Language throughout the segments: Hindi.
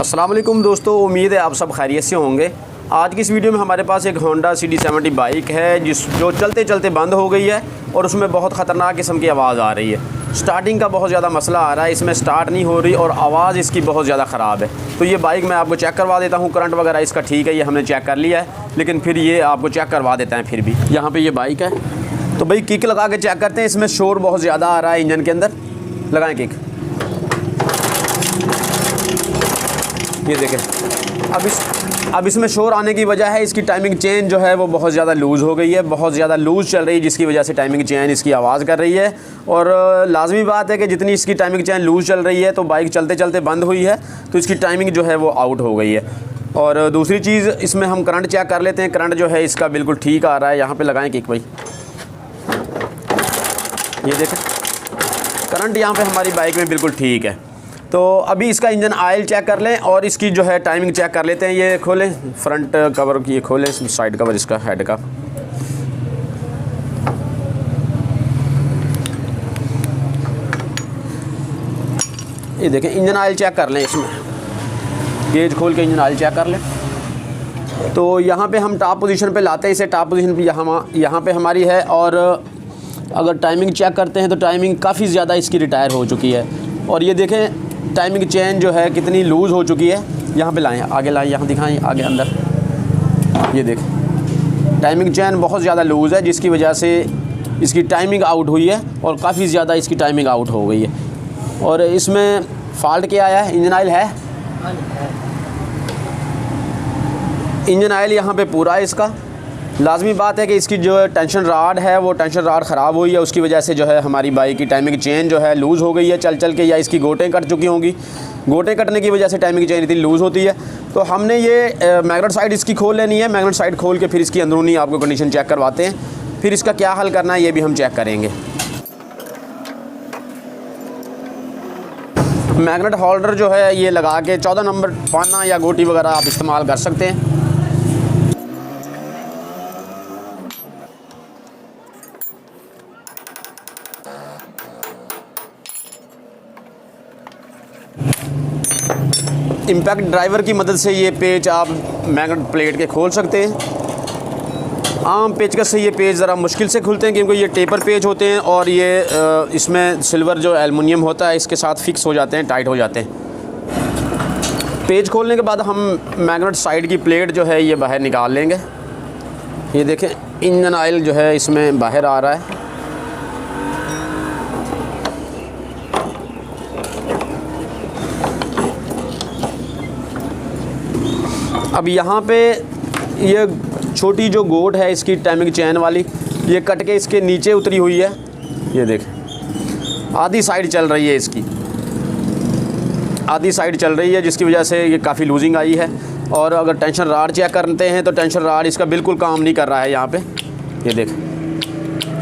अस्सलाम वालेकुम दोस्तों, उम्मीद है आप सब खैरियत से होंगे। आज की इस वीडियो में हमारे पास एक होंडा CD70 बाइक है जो चलते चलते बंद हो गई है और उसमें बहुत ख़तरनाक किस्म की आवाज़ आ रही है। स्टार्टिंग का बहुत ज़्यादा मसला आ रहा है, इसमें स्टार्ट नहीं हो रही और आवाज़ इसकी बहुत ज़्यादा ख़राब है। तो ये बाइक मैं आपको चेक करवा देता हूँ। करंट वगैरह इसका ठीक है, ये हमने चेक कर लिया है, लेकिन फिर ये आपको चेक करवा देते हैं। फिर भी यहाँ पर ये बाइक है, तो भाई किक लगा के चेक करते हैं। इसमें शोर बहुत ज़्यादा आ रहा है इंजन के अंदर। लगाएँ किक, ये देखें। अब इसमें शोर आने की वजह है इसकी टाइमिंग चेन जो है वो बहुत ज़्यादा लूज़ हो गई है, बहुत ज़्यादा लूज़ चल रही है, जिसकी वजह से टाइमिंग चेन इसकी आवाज़ कर रही है। और लाजमी बात है कि जितनी इसकी टाइमिंग चेन लूज़ चल रही है तो बाइक चलते चलते बंद हुई है, तो इसकी टाइमिंग जो है वो आउट हो गई है। और दूसरी चीज़, इसमें हम करंट चेक कर लेते हैं। करंट जो है इसका बिल्कुल ठीक आ रहा है। यहाँ पर लगाएँ किक भाई, ये देखें करंट यहाँ पर हमारी बाइक में बिल्कुल ठीक है। तो अभी इसका इंजन ऑयल चेक कर लें और इसकी जो है टाइमिंग चेक कर लेते हैं। ये खोलें, फ्रंट कवर की ये खोलें, साइड कवर इसका हेड का। ये देखें इंजन ऑयल चेक कर लें, इसमें गेज खोल के इंजन ऑयल चेक कर लें। तो यहाँ पे हम टॉप पोजीशन पे लाते हैं इसे। टॉप पोजीशन पे यहाँ पे हमारी है। और अगर टाइमिंग चेक करते हैं तो टाइमिंग काफ़ी ज़्यादा इसकी रिटायर हो चुकी है। और ये देखें टाइमिंग चेन जो है कितनी लूज़ हो चुकी है। यहाँ पे लाएं, आगे लाएं, यहाँ दिखाएं, आगे अंदर। ये देखें टाइमिंग चेन बहुत ज़्यादा लूज़ है, जिसकी वजह से इसकी टाइमिंग आउट हुई है और काफ़ी ज़्यादा इसकी टाइमिंग आउट हो गई है। और इसमें फॉल्ट क्या आया है? इंजन ऑयल है, इंजन ऑयल यहाँ पे पूरा है इसका। लाजमी बात है कि इसकी जो टेंशन रॉड है वो टेंशन रॉड ख़राब हुई है, उसकी वजह से जो है हमारी बाइक की टाइमिंग चेन जो है लूज़ हो गई है चल चल के, या इसकी गोटें कट चुकी होंगी। गोटें कटने की वजह से टाइमिंग चेन इतनी लूज़ होती है। तो हमने ये मैग्नेट साइड इसकी खोल लेनी है। मैग्नेट साइड खोल के फिर इसकी अंदरूनी आपको कंडीशन चेक करवाते हैं। फिर इसका क्या हल करना है ये भी हम चेक करेंगे। मैग्नेट होल्डर जो है ये लगा के 14 नंबर पाना या गोटी वगैरह आप इस्तेमाल कर सकते हैं। इम्पैक्ट ड्राइवर की मदद से ये पेच आप मैग्नेट प्लेट के खोल सकते हैं। आम पेचकस से ये पेच ज़रा मुश्किल से खुलते हैं, क्योंकि ये टेपर पेच होते हैं और ये इसमें सिल्वर जो एल्युमिनियम होता है इसके साथ फिक्स हो जाते हैं, टाइट हो जाते हैं। पेच खोलने के बाद हम मैग्नेट साइड की प्लेट जो है ये बाहर निकाल लेंगे। ये देखें इंजन ऑयल जो है इसमें बाहर आ रहा है। अब यहाँ पे ये छोटी जो गोट है इसकी टाइमिंग चेन वाली, ये कट के इसके नीचे उतरी हुई है। ये देखें आधी साइड चल रही है इसकी, आधी साइड चल रही है, जिसकी वजह से ये काफ़ी लूजिंग आई है। और अगर टेंशन रॉड चेक करते हैं तो टेंशन रॉड इसका बिल्कुल काम नहीं कर रहा है। यहाँ पे ये देखें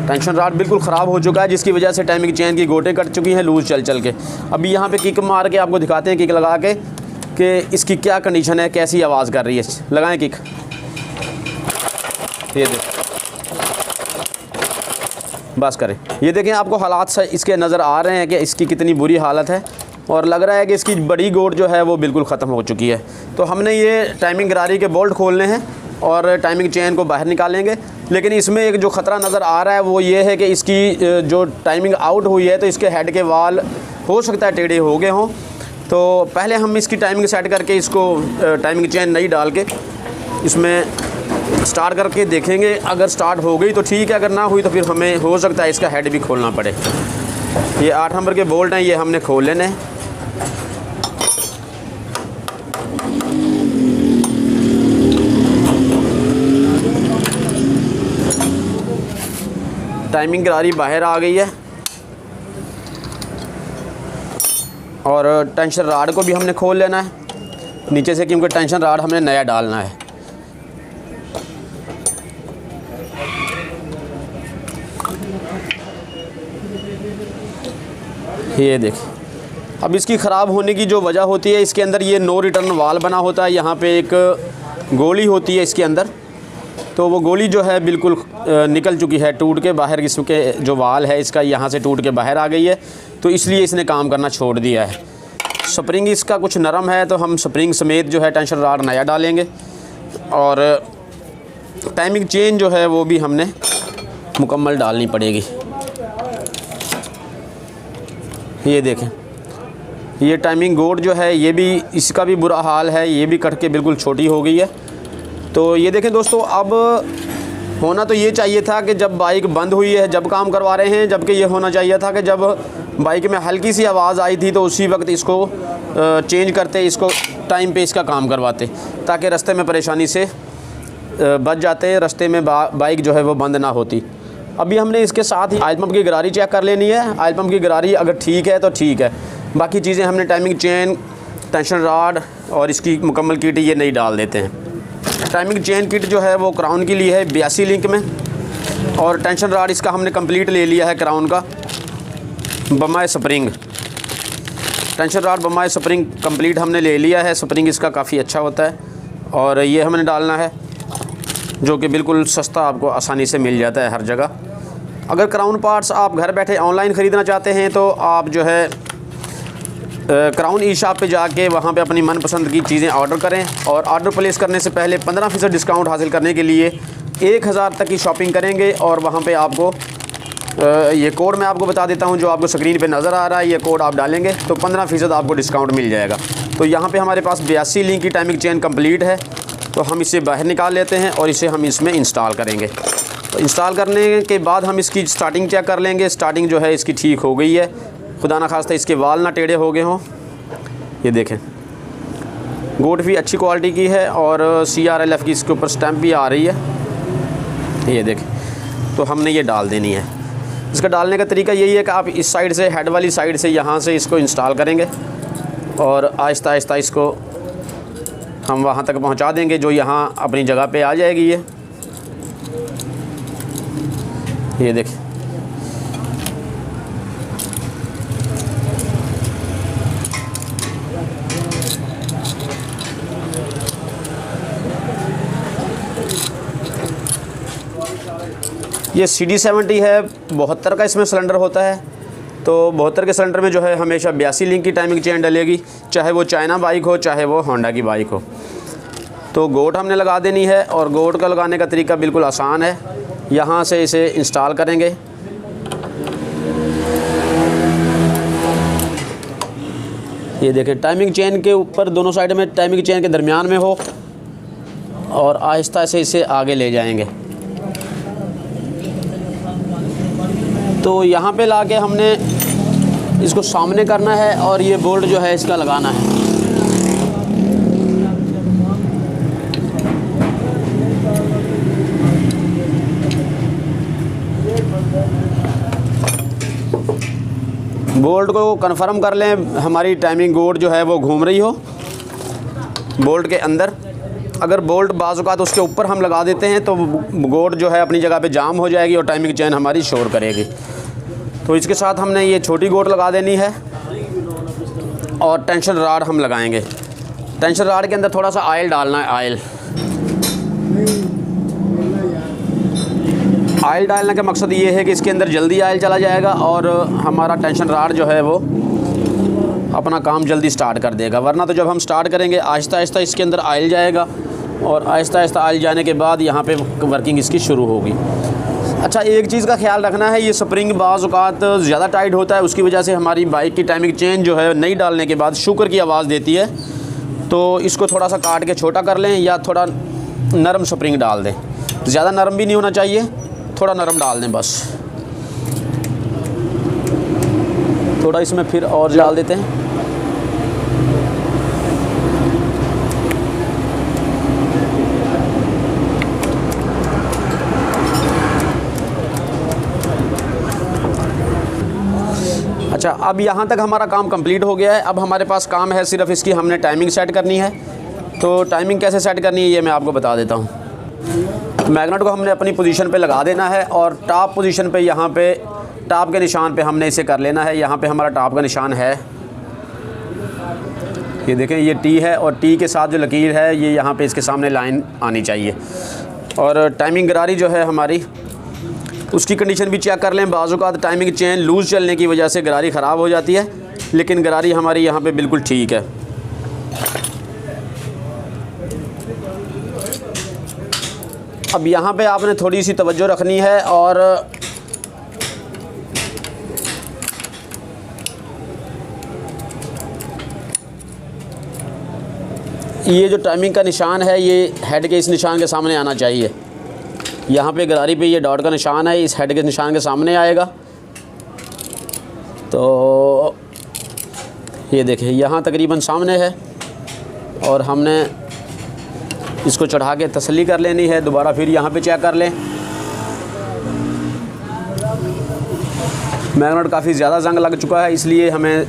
टेंशन रॉड बिल्कुल ख़राब हो चुका है, जिसकी वजह से टाइमिंग चेन की गोटें कट चुकी हैं लूज़ चल चल के। अभी यहाँ पे किक मार के आपको दिखाते हैं, किक लगा के कि इसकी क्या कंडीशन है, कैसी आवाज़ कर रही है। लगाएं किक, ये देखें, बस करें। ये देखें आपको हालात से इसके नज़र आ रहे हैं कि इसकी कितनी बुरी हालत है, और लग रहा है कि इसकी बड़ी गोट जो है वो बिल्कुल ख़त्म हो चुकी है। तो हमने ये टाइमिंग गरारी के बोल्ट खोलने हैं और टाइमिंग चेन को बाहर निकालेंगे। लेकिन इसमें एक जो ख़तरा नज़र आ रहा है वो ये है कि इसकी जो टाइमिंग आउट हुई है तो इसके हेड के वाल हो सकता है टेढ़े हो गए हों। तो पहले हम इसकी टाइमिंग सेट करके इसको टाइमिंग चेन नई डाल के इसमें स्टार्ट करके देखेंगे। अगर स्टार्ट हो गई तो ठीक है, अगर ना हुई तो फिर हमें हो सकता है इसका हेड भी खोलना पड़े। ये 8 नंबर के बोल्ट हैं, ये हमने खोल लेने हैं। टाइमिंग गरारी बाहर आ गई है और टेंशन रॉड को भी हमने खोल लेना है नीचे से, क्योंकि टेंशन रॉड हमने नया डालना है। ये देखिए अब इसकी ख़राब होने की जो वजह होती है, इसके अंदर ये नो रिटर्न वाल बना होता है। यहाँ पे एक गोली होती है इसके अंदर, तो वो गोली जो है बिल्कुल निकल चुकी है, टूट के बाहर इसके जो वाल है इसका यहाँ से टूट के बाहर आ गई है, तो इसलिए इसने काम करना छोड़ दिया है। स्प्रिंग इसका कुछ नरम है तो हम स्प्रिंग समेत जो है टेंशन रॉड नया डालेंगे। और टाइमिंग चेन जो है वो भी हमने मुकम्मल डालनी पड़ेगी। ये देखें, ये टाइमिंग गोड जो है ये भी, इसका भी बुरा हाल है, ये भी कट के बिल्कुल छोटी हो गई है। तो ये देखें दोस्तों, अब होना तो ये चाहिए था कि जब बाइक बंद हुई है जब काम करवा रहे हैं, जबकि ये होना चाहिए था कि जब बाइक में हल्की सी आवाज़ आई थी तो उसी वक्त इसको चेंज करते, इसको टाइम पे इसका काम करवाते, ताकि रास्ते में परेशानी से बच जाते, रास्ते में बाइक जो है वो बंद ना होती। अभी हमने इसके साथ ही ऑयल पंप की गरारी चेक कर लेनी है। ऑयल पंप की गरारी अगर ठीक है तो ठीक है, बाकी चीज़ें हमने टाइमिंग चेन, टेंशन रॉड और इसकी मुकम्मल किट ये नहीं डाल देते हैं। टाइमिंग चेन किट जो है वो क्राउन की ली है 82 लिंक में, और टेंशन रॉड इसका हमने कंप्लीट ले लिया है क्राउन का बमाए स्प्रिंग। टेंशन रॉड बमाए स्प्रिंग कंप्लीट हमने ले लिया है। स्प्रिंग इसका काफ़ी अच्छा होता है और ये हमने डालना है, जो कि बिल्कुल सस्ता आपको आसानी से मिल जाता है हर जगह। अगर क्राउन पार्ट्स आप घर बैठे ऑनलाइन ख़रीदना चाहते हैं तो आप जो है क्राउन ई शॉप पे जाके वहाँ पे अपनी मनपसंद की चीज़ें ऑर्डर करें, और ऑर्डर प्लेस करने से पहले 15% डिस्काउंट हासिल करने के लिए 1000 तक की शॉपिंग करेंगे। और वहाँ पे आपको ये कोड मैं आपको बता देता हूँ जो आपको स्क्रीन पे नज़र आ रहा है, ये कोड आप डालेंगे तो 15% आपको डिस्काउंट मिल जाएगा। तो यहाँ पे हमारे पास 82 लिंक की टाइमिंग चेन कंप्लीट है, तो हम इसे बाहर निकाल लेते हैं और इसे हम इसमें इंस्टॉल करेंगे। तो इंस्टॉल करने के बाद हम इसकी स्टार्टिंग चेक कर लेंगे। स्टार्टिंग जो है इसकी ठीक हो गई है, खुदा ना खास्ता इसके वाल ना टेढ़े हो गए हों। ये देखें, गोट भी अच्छी क्वालिटी की है और CRLF की इसके ऊपर स्टैम्प भी आ रही है। ये देखें, तो हमने ये डाल देनी है। इसका डालने का तरीका यही है कि आप इस साइड से, हेड वाली साइड से यहाँ से इसको इंस्टॉल करेंगे और आहिस्ता आहिस्ता इसको हम वहाँ तक पहुँचा देंगे जो यहाँ अपनी जगह पे आ जाएगी। ये देखें, ये CD70 है, 72 का इसमें सिलेंडर होता है। तो 72 के सिलेंडर में जो है हमेशा 82 लिंक की टाइमिंग चेन डलेगी, चाहे वो चाइना बाइक हो चाहे वो होंडा की बाइक हो। तो गोट हमने लगा देनी है, और गोट का लगाने का तरीका बिल्कुल आसान है। यहाँ से इसे इंस्टॉल करेंगे। ये देखें, टाइमिंग चेन के ऊपर दोनों साइड में, टाइमिंग चेन के दरमियान में हो, और आहिस्ता से इसे आगे ले जाएंगे। तो यहाँ पे लाके हमने इसको सामने करना है और ये बोल्ट जो है इसका लगाना है। बोल्ट को कंफर्म कर लें, हमारी टाइमिंग गोट जो है वो घूम रही हो बोल्ट के अंदर। अगर बोल्ट बाज़ औक़ात उसके ऊपर हम लगा देते हैं तो गोट जो है अपनी जगह पे जाम हो जाएगी और टाइमिंग चेन हमारी शोर करेगी। तो इसके साथ हमने ये छोटी गोट लगा देनी है, और टेंशन रॉड हम लगाएंगे। टेंशन रॉड के अंदर थोड़ा सा ऑयल डालना है। ऑयल डालने का मकसद ये है कि इसके अंदर जल्दी ऑयल चला जाएगा और हमारा टेंशन रॉड जो है वो अपना काम जल्दी स्टार्ट कर देगा। वरना तो जब हम स्टार्ट करेंगे आहिस्ता आहिस्ता इसके अंदर ऑयल जाएगा, और आहिस्ता आहिस्ता ऑयल जाने के बाद यहाँ पे वर्किंग इसकी शुरू होगी। अच्छा, एक चीज़ का ख्याल रखना है, ये स्प्रिंग बाज़ औक़ात ज़्यादा टाइट होता है, उसकी वजह से हमारी बाइक की टाइमिंग चेन जो है नहीं डालने के बाद शुकर की आवाज़ देती है। तो इसको थोड़ा सा काट के छोटा कर लें, या थोड़ा नरम स्प्रिंग डाल दें। ज़्यादा नरम भी नहीं होना चाहिए, थोड़ा नरम डाल दें बस। थोड़ा इसमें फिर और डाल देते हैं। अच्छा, अब यहाँ तक हमारा काम कंप्लीट हो गया है। अब हमारे पास काम है सिर्फ इसकी हमने टाइमिंग सेट करनी है। तो टाइमिंग कैसे सेट करनी है ये मैं आपको बता देता हूँ। मैग्नेट को हमने अपनी पोजीशन पे लगा देना है, और टॉप पोजीशन पे यहाँ पे टॉप के निशान पे हमने इसे कर लेना है। यहाँ पे हमारा टॉप का निशान है, ये देखें, ये टी है, और टी के साथ जो लकीर है ये यहाँ पे इसके सामने लाइन आनी चाहिए। और टाइमिंग गरारी जो है हमारी, उसकी कंडीशन भी चेक कर लें। बाज़ औक़ात टाइमिंग चेन लूज़ चलने की वजह से गरारी ख़राब हो जाती है, लेकिन गरारी हमारी यहाँ पे बिल्कुल ठीक है। अब यहाँ पे आपने थोड़ी सी तवज्जो रखनी है और ये जो टाइमिंग का निशान है ये हेड के इस निशान के सामने आना चाहिए। यहाँ पे गरारी पे ये डॉट का निशान है, इस हेड के निशान के सामने आएगा। तो ये देखिए यहाँ तकरीबन सामने है और हमने इसको चढ़ा के तसल्ली कर लेनी है। दोबारा फिर यहाँ पे चेक कर लें। मैग्नेट काफ़ी ज़्यादा जंग लग चुका है, इसलिए हमें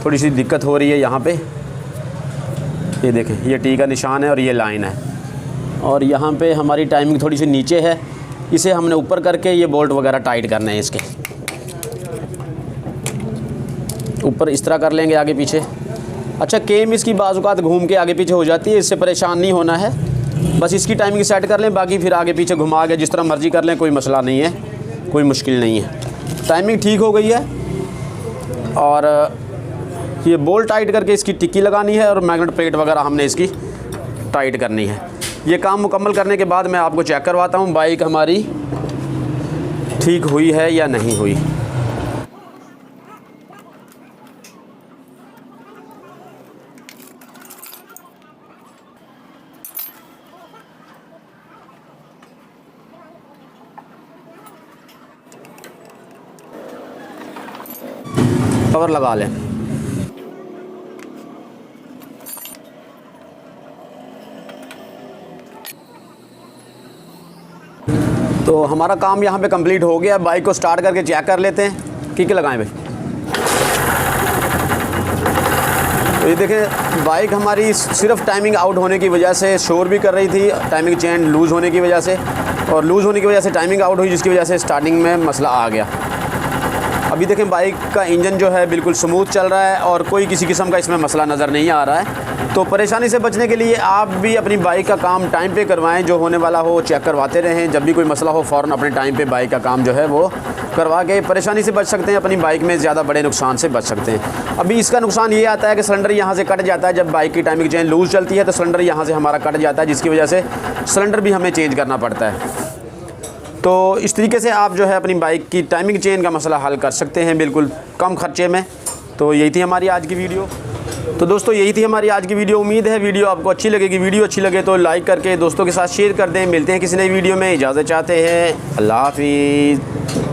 थोड़ी सी दिक्कत हो रही है यहाँ पे। ये देखें, ये टी का निशान है और ये लाइन है और यहाँ पे हमारी टाइमिंग थोड़ी सी नीचे है। इसे हमने ऊपर करके ये बोल्ट वगैरह टाइट करने हैं। इसके ऊपर इस तरह कर लेंगे आगे पीछे। अच्छा, केम इसकी बाज़-औक़ात घूम के आगे पीछे हो जाती है, इससे परेशान नहीं होना है। बस इसकी टाइमिंग सेट कर लें, बाकी फिर आगे पीछे घुमा के जिस तरह मर्ज़ी कर लें, कोई मसला नहीं है, कोई मुश्किल नहीं है। टाइमिंग ठीक हो गई है और ये बोल्ट टाइट करके इसकी टिक्की लगानी है और मैग्नेट प्लेट वगैरह हमने इसकी टाइट करनी है। ये काम मुकम्मल करने के बाद मैं आपको चेक करवाता हूँ बाइक हमारी ठीक हुई है या नहीं हुई। कवर लगा लें। तो हमारा काम यहाँ पे कंप्लीट हो गया। बाइक को स्टार्ट करके चेक कर लेते हैं। किक लगाएं भाई। तो ये देखें, बाइक हमारी सिर्फ टाइमिंग आउट होने की वजह से शोर भी कर रही थी, टाइमिंग चेन लूज़ होने की वजह से, और लूज़ होने की वजह से टाइमिंग आउट हुई, जिसकी वजह से स्टार्टिंग में मसला आ गया। अभी देखें, बाइक का इंजन जो है बिल्कुल स्मूथ चल रहा है और कोई किसी किस्म का इसमें मसला नज़र नहीं आ रहा है। तो परेशानी से बचने के लिए आप भी अपनी बाइक का काम टाइम पे करवाएं। जो होने वाला हो चेक करवाते रहें। जब भी कोई मसला हो फ़ौरन अपने टाइम पे बाइक का काम जो है वो करवा के परेशानी से बच सकते हैं। अपनी बाइक में ज़्यादा बड़े नुकसान से बच सकते हैं। अभी इसका नुकसान ये आता है कि सिलेंडर यहाँ से कट जाता है। जब बाइक की टाइमिंग चेन लूज़ चलती है तो सिलेंडर यहाँ से हमारा कट जाता है, जिसकी वजह से सिलेंडर भी हमें चेंज करना पड़ता है। तो इस तरीके से आप जो है अपनी बाइक की टाइमिंग चेन का मसला हल कर सकते हैं बिल्कुल कम खर्चे में। तो यही थी हमारी आज की वीडियो। तो दोस्तों, यही थी हमारी आज की वीडियो। उम्मीद है वीडियो आपको अच्छी लगेगी। वीडियो अच्छी लगे तो लाइक करके दोस्तों के साथ शेयर कर दें। मिलते हैं किसी नई वीडियो में। इजाज़त चाहते हैं। अल्लाह हाफ़िज़।